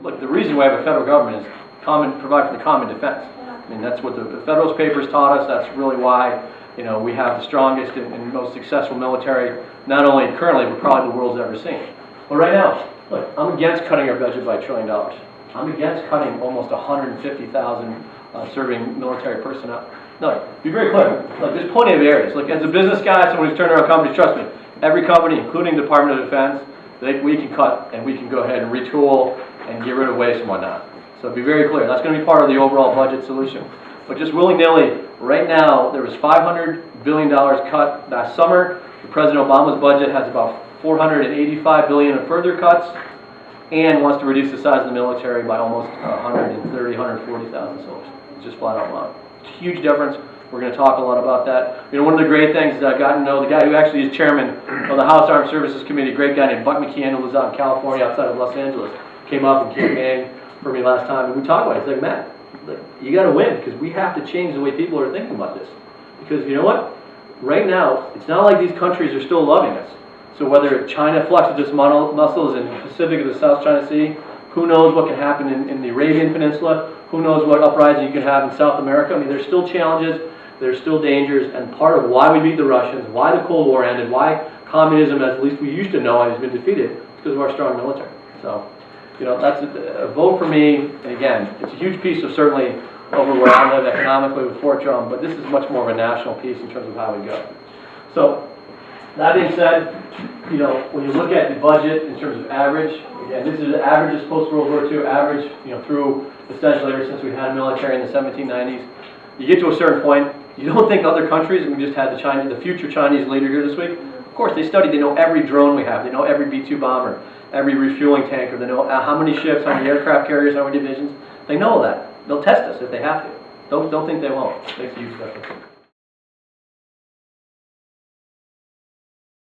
Look, the reason we have a federal government is provide for the common defense. I mean, that's what the Federalist Papers taught us. That's really why, you know, we have the strongest and most successful military, not only currently, but probably the world's ever seen. But right now, look, I'm against cutting our budget by $1 trillion. I'm against cutting almost 150,000 serving military personnel. No, be very clear. Look, there's plenty of areas. Look, as a business guy, someone who's turned around companies, trust me, every company, including the Department of Defense, we can cut and we can go ahead and retool and get rid of waste and whatnot. So be very clear. That's going to be part of the overall budget solution. But just willy-nilly, right now, there was $500 billion cut last summer. President Obama's budget has about $485 billion in further cuts, and wants to reduce the size of the military by almost 140,000 soldiers. It's just flat out wrong. It's a huge difference. We're going to talk a lot about that. You know, one of the great things is I've gotten to know the guy who actually is chairman of the House Armed Services Committee, a great guy named Buck McKeon, who lives out in California outside of Los Angeles. Came up and campaigned for me last time, and we talked about it. He's like, Matt, you got to win, because we have to change the way people are thinking about this. Because you know what? Right now, it's not like these countries are still loving us. So whether China flexes its muscles in the Pacific or the South China Sea, who knows what can happen in the Arabian Peninsula, who knows what uprising you can have in South America. I mean, there's still challenges, there's still dangers, and part of why we beat the Russians, why the Cold War ended, why communism, as at least we used to know, has been defeated, is because of our strong military. So, you know, that's a vote for me, and again, it's a huge piece of certainly over where I live economically with Fort Drum, but this is much more of a national piece in terms of how we go. So, that being said, you know, when you look at the budget in terms of average, again, this is averages post-World War II, average, you know, through essentially ever since we had a military in the 1790s. You get to a certain point, you don't think other countries, and we just had the future Chinese leader here this week, of course they studied, they know every drone we have, they know every B-2 bomber, every refueling tanker, they know how many ships, how many aircraft carriers, how many divisions, they know all that. They'll test us if they have to. Don't think they won't. It makes a huge difference.